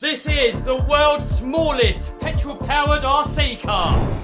This is the world's smallest petrol-powered RC car.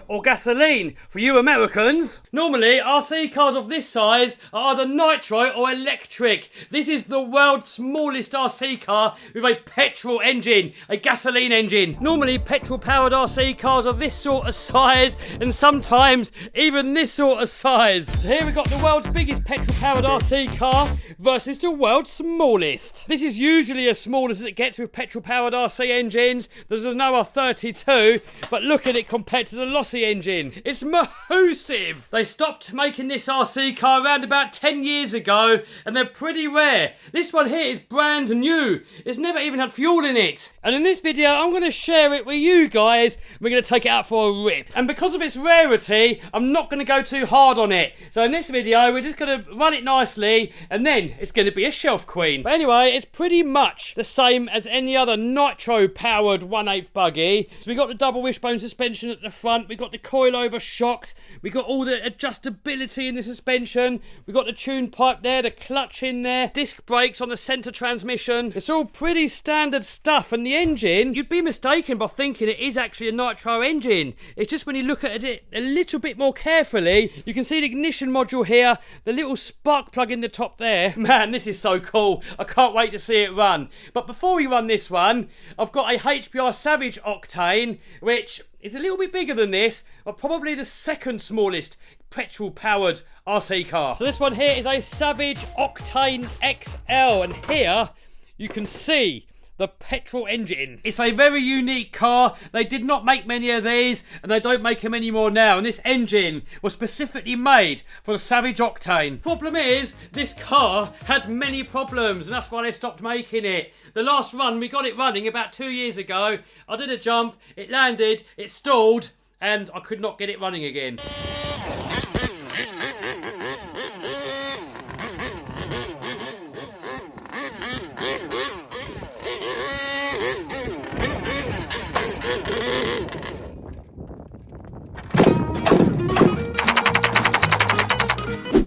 Or gasoline for you Americans. Normally, RC cars of this size are either nitro or electric. This is the world's smallest RC car with a petrol engine, a gasoline engine. Normally, petrol-powered RC cars are this sort of size and sometimes even this sort of size. So here we've got the world's biggest petrol-powered RC car versus the world's smallest. This is usually as small as it gets with petrol-powered RC engines. There's another 32, but look at it compared to the Losi engine. It's massive. They stopped making this RC car around about 10 years ago and they're pretty rare. This one here is brand new. It's never even had fuel in it. And in this video, I'm going to share it with you guys. We're going to take it out for a rip. And because of its rarity, I'm not going to go too hard on it. So in this video, we're just going to run it nicely and then it's going to be a shelf queen. But anyway, it's pretty much the same as any other nitro powered 1/8 buggy. So we got the double wishbone suspension at the front. We got the coilover shocks. We got all the adjustability in the suspension. We got the tune pipe there, the clutch in there, disc brakes on the centre transmission. It's all pretty standard stuff. And the engine, you'd be mistaken by thinking it is actually a nitro engine. It's just when you look at it a little bit more carefully, you can see the ignition module here, the little spark plug in the top there. Man, this is so cool. I can't wait to see it run. But before we run this one, I've got a HPR Savage Octane, which is a little bit bigger than this, but probably the second smallest petrol-powered RC car. So this one here is a Savage Octane XL, and here you can see the petrol engine. It's a very unique car. They did not make many of these, and they don't make them anymore now. And this engine was specifically made for the Savage Octane. Problem is, this car had many problems, and that's why they stopped making it. The last run, we got it running about 2 years ago. I did a jump, it landed, it stalled, and I could not get it running again.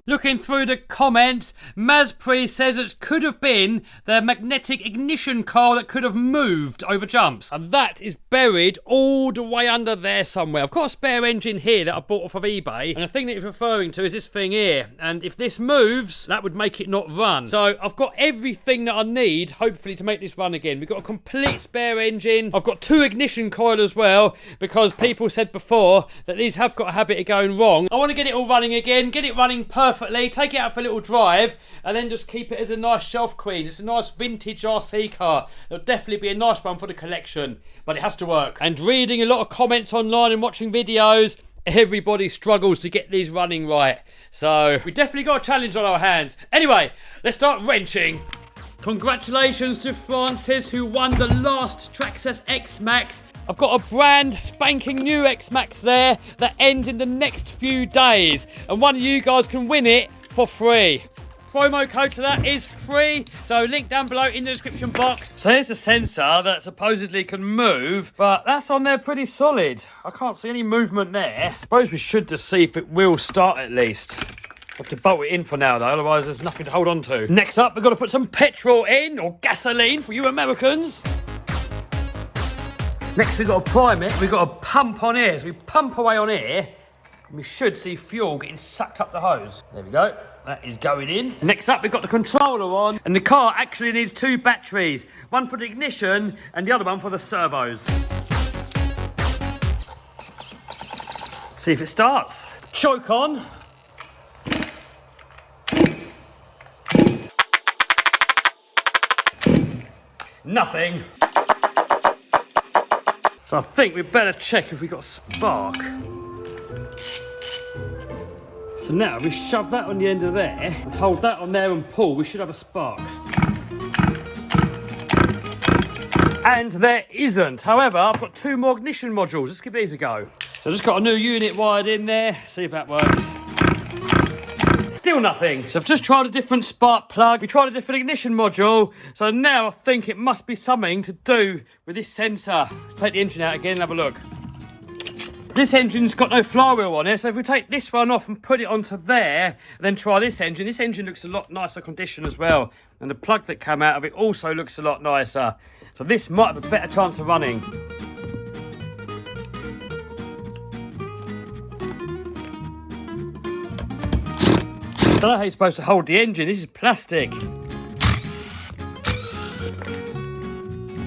Looking through the comments, Mazpri says it could have been the magnetic ignition car that could have moved over jumps. And that is buried all the way under there somewhere. I've got a spare engine here that I bought off of eBay. And the thing that it's referring to is this thing here. And if this moves, that would make it not run. So I've got everything that I need, hopefully, to make this run again. We've got a complete spare engine. I've got 2 ignition coils as well, because people said before that these have got a habit of going wrong. I want to get it all running again, get it running perfectly, take it out for a little drive, and then just keep it as a nice shelf queen. It's a nice vintage RC car. It'll definitely be a nice one for the collection, but it has to work. And reading a lot of comments online and watching videos, everybody struggles to get these running right. So we definitely got a challenge on our hands. Anyway, let's start wrenching. Congratulations to Francis, who won the last Traxxas X-Max. I've got a brand spanking new X-Max there that ends in the next few days. And one of you guys can win it for free. Promo code to that is free, so link down below in the description box. So here's the sensor that supposedly can move, but that's on there pretty solid. I can't see any movement there. I suppose we should just see if it will start at least. Have to bolt it in for now though, otherwise there's nothing to hold on to. Next up, we've got to put some petrol in, or gasoline for you Americans. Next, we've got to prime it. We've got to pump on here. So we pump away on here, and we should see fuel getting sucked up the hose. There we go. That is going in. Next up, we've got the controller on, and the car actually needs 2 batteries. One for the ignition, and the other one for the servos. See if it starts. Choke on. Nothing. So I think we'd better check if we got a spark. So now we shove that on the end of there, and hold that on there and pull, we should have a spark. And there isn't. However, I've got 2 more ignition modules. Let's give these a go. So I've just got a new unit wired in there. See if that works. Still nothing. So I've just tried a different spark plug. We tried a different ignition module. So now I think it must be something to do with this sensor. Let's take the engine out again and have a look. This engine's got no flywheel on it, so if we take this one off and put it onto there, and then try this engine looks a lot nicer condition as well. And the plug that came out of it also looks a lot nicer. So this might have a better chance of running. I don't know how you're supposed to hold the engine, this is plastic.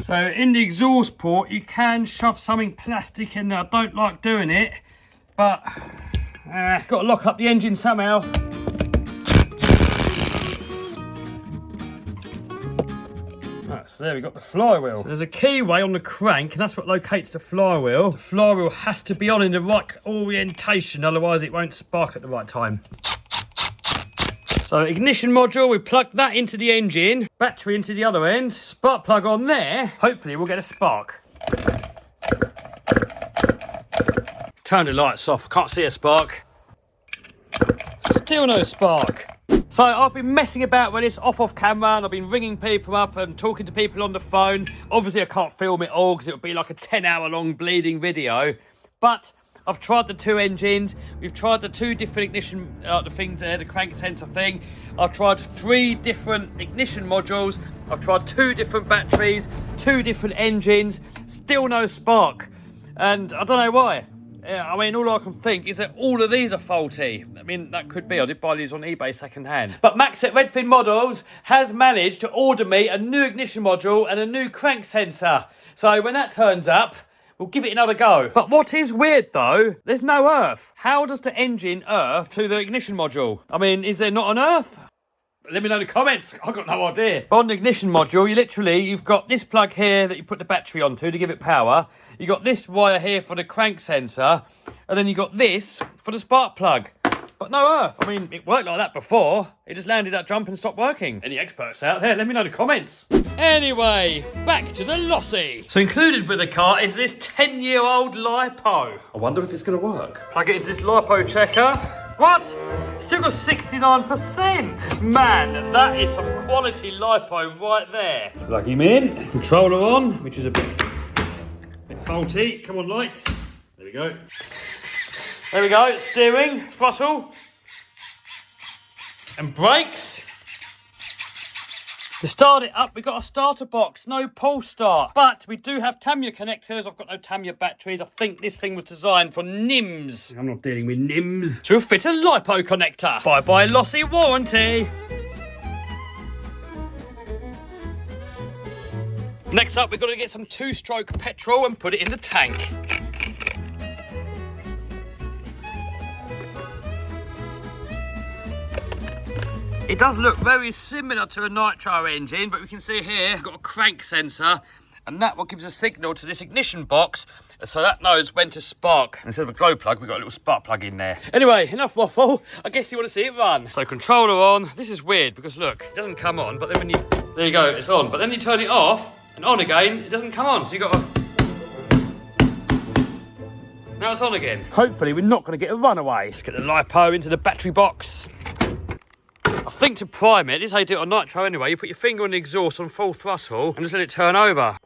So in the exhaust port, you can shove something plastic in there. I don't like doing it, but got to lock up the engine somehow. Right, so there we got the flywheel. So there's a keyway on the crank, and that's what locates the flywheel. The flywheel has to be on in the right orientation, otherwise it won't spark at the right time. So ignition module, we plug that into the engine, battery into the other end, spark plug on there, hopefully we'll get a spark. Turn the lights off, can't see a spark. Still no spark. So I've been messing about with this off camera, and I've been ringing people up and talking to people on the phone. Obviously I can't film it all because it would be like a 10-hour long bleeding video, but I've tried the two engines, we've tried the two different ignition, the things there, the crank sensor thing. I've tried 3 different ignition modules, I've tried 2 different batteries, 2 different engines, still no spark. And I don't know why. I mean, all I can think is that all of these are faulty. I mean, that could be. I did buy these on eBay second hand. But Max at Redfin Models has managed to order me a new ignition module and a new crank sensor. So when that turns up, we'll give it another go. But what is weird though, there's no earth. How does the engine earth to the ignition module? I mean, is there not an earth? Let me know in the comments, I've got no idea. But on the ignition module, you've got this plug here that you put the battery onto to give it power. You got this wire here for the crank sensor, and then you got this for the spark plug. But no earth. I mean, it worked like that before. It just landed that jump and stopped working. Any experts out there, let me know in the comments. Anyway, back to the Losi. So included with the car is this 10-year-old LiPo. I wonder if it's going to work. Plug it into this LiPo checker. What? Still got 69%. Man, that is some quality LiPo right there. Plug him in. Controller on, which is a bit faulty. Come on, light. There we go. There we go, steering, throttle, and brakes. To start it up, we've got a starter box, no pull start. But we do have Tamiya connectors. I've got no Tamiya batteries. I think this thing was designed for NIMS. I'm not dealing with NIMS. To fit a LiPo connector. Bye-bye Losi warranty. Next up, we've got to get some 2-stroke petrol and put it in the tank. It does look very similar to a nitro engine, but we can see here, we've got a crank sensor, and that what gives a signal to this ignition box, so that knows when to spark. Instead of a glow plug, we've got a little spark plug in there. Anyway, enough waffle. I guess you want to see it run. So controller on. This is weird because look, it doesn't come on, but then when there you go, it's on. But then you turn it off and on again, it doesn't come on. So you got to, now it's on again. Hopefully we're not going to get a runaway. Let's get the LiPo into the battery box. I think to prime it, this is how you do it on nitro anyway, you put your finger on the exhaust on full throttle and just let it turn over.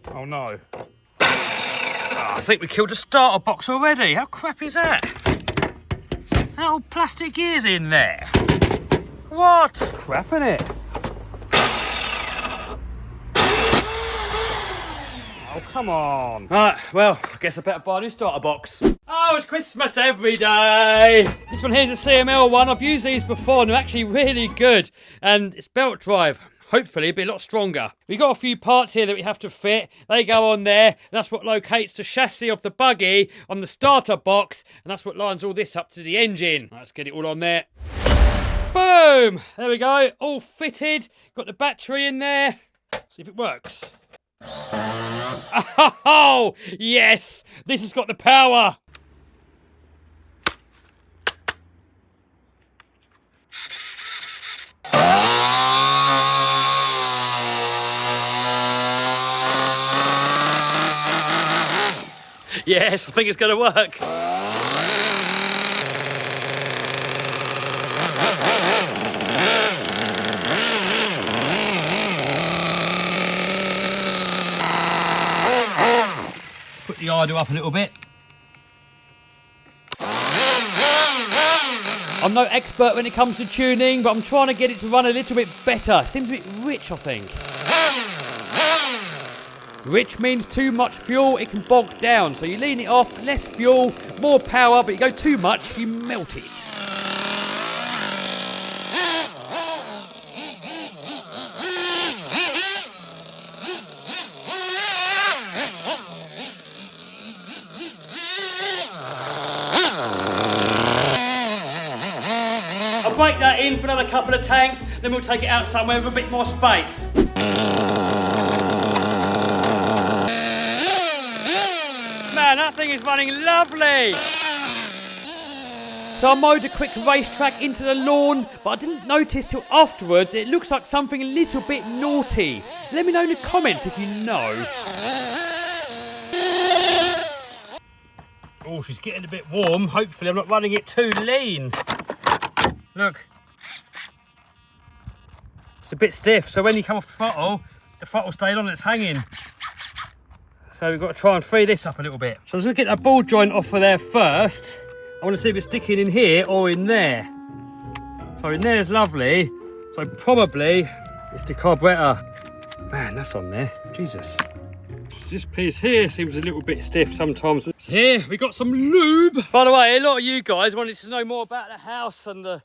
Oh no. Oh, I think we killed the starter box already. How crap is that? That old plastic gear's in there. What? Crap, innit? Oh, come on. Right, well, I guess I better buy a new starter box. Oh, it's Christmas every day. This one here's a CML one. I've used these before and they're actually really good. And it's belt drive. Hopefully it'll be a lot stronger. We've got a few parts here that we have to fit. They go on there. And that's what locates the chassis of the buggy on the starter box. And that's what lines all this up to the engine. Let's get it all on there. Boom! There we go. All fitted. Got the battery in there. See if it works. Oh, yes! This has got the power! Yes, I think it's going to work. put the idle up a little bit. I'm no expert when it comes to tuning, but I'm trying to get it to run a little bit better. Seems a bit rich, I think. Rich means too much fuel, it can bog down. So you lean it off, less fuel, more power, but you go too much, you melt it. I'll break that in for another couple of tanks, then we'll take it out somewhere with a bit more space. Man, that thing is running lovely. So I mowed a quick racetrack into the lawn, but I didn't notice till afterwards it looks like something a little bit naughty. Let me know in the comments if you know. Oh, she's getting a bit warm. Hopefully I'm not running it too lean. Look. It's a bit stiff, so when you come off the throttle staying on, it's hanging. So we've got to try and free this up a little bit. So I'm just going to get that ball joint off of there first. I want to see if it's sticking in here or in there. So in there is lovely. So probably it's the carburetor. Man, that's on there. Jesus. This piece here seems a little bit stiff sometimes. So here we got some lube. By the way, a lot of you guys wanted to know more about the house and the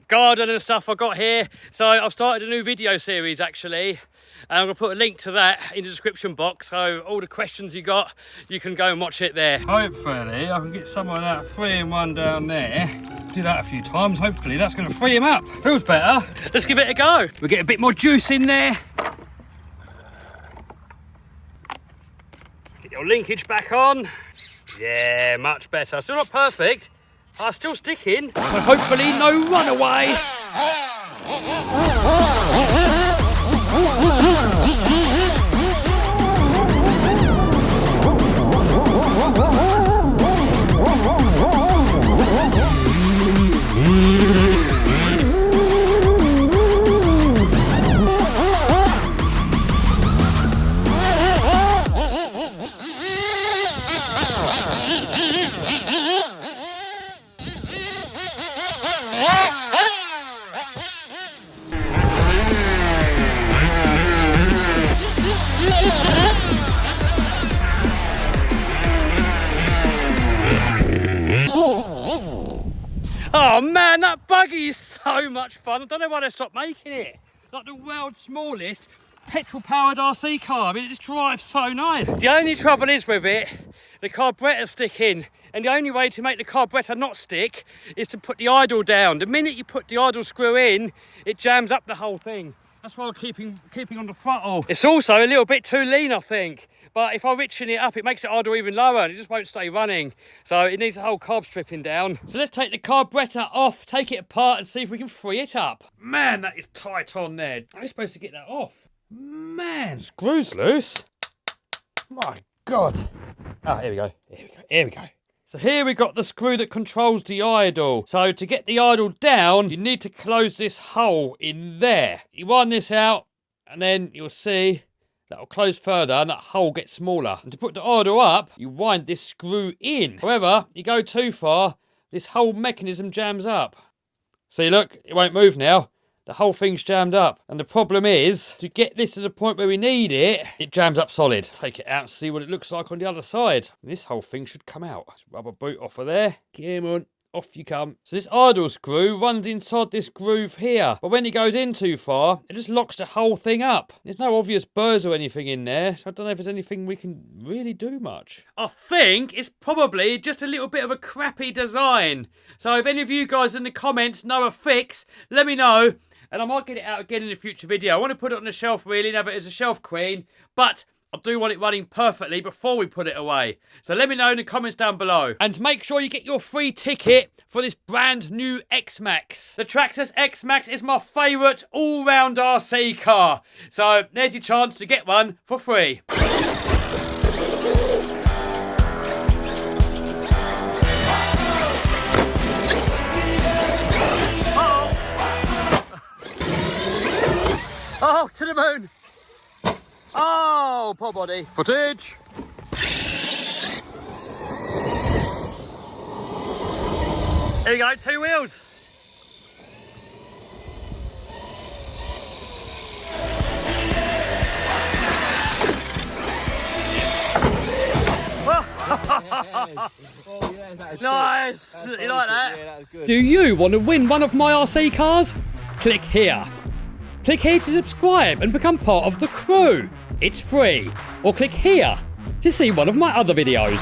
garden and stuff I got here. So I've started a new video series actually. And I'm going to put a link to that in the description box, so all the questions you got, you can go and watch it there. Hopefully I can get some of that 3-in-1 down there. Do that a few times, hopefully that's going to free him up. Feels better. Let's give it a go. We'll get a bit more juice in there. Get your linkage back on. Yeah, much better. Still not perfect. Still sticking. So hopefully no runaway. Oh man, that buggy is so much fun. I don't know why they stopped making it. Like the world's smallest petrol-powered RC car. I mean, it just drives so nice. The only trouble is with it, the carburetor's sticking. And the only way to make the carburetor not stick is to put the idle down. The minute you put the idle screw in, it jams up the whole thing. That's why I'm keeping on the throttle. It's also a little bit too lean, I think. But if I richen it up, it makes it idle even lower and it just won't stay running. So it needs a whole carb stripping down. So let's take the carburetor off, take it apart and see if we can free it up. Man, that is tight on there. I'm supposed to get that off. Man, screws loose. My God. Ah, here we go. Here we go. Here we go. So here we got the screw that controls the idle. So to get the idle down, you need to close this hole in there. You wind this out and then you'll see that'll close further and that hole gets smaller. And to put the idle up, you wind this screw in. However, you go too far, this whole mechanism jams up. See, look, it won't move now. The whole thing's jammed up. And the problem is, to get this to the point where we need it, it jams up solid. Take it out and see what it looks like on the other side. And this whole thing should come out. Rubber boot off of there. Come on. Off you come. So this idle screw runs inside this groove here. But when it goes in too far, it just locks the whole thing up. There's no obvious burrs or anything in there. So I don't know if there's anything we can really do much. I think it's probably just a little bit of a crappy design. So if any of you guys in the comments know a fix, let me know. And I might get it out again in a future video. I want to put it on the shelf really, and have it as a shelf queen. But I do want it running perfectly before we put it away. So let me know in the comments down below. And make sure you get your free ticket for this brand new X-Max. The Traxxas X-Max is my favourite all-round RC car. So there's your chance to get one for free. Oh, to the moon. Oh, poor body. Footage. Here you go, 2 wheels. Nice! You like that? Yeah, that was good. Do you want to win one of my RC cars? Click here. Click here to subscribe and become part of the crew. It's free. Or click here to see one of my other videos.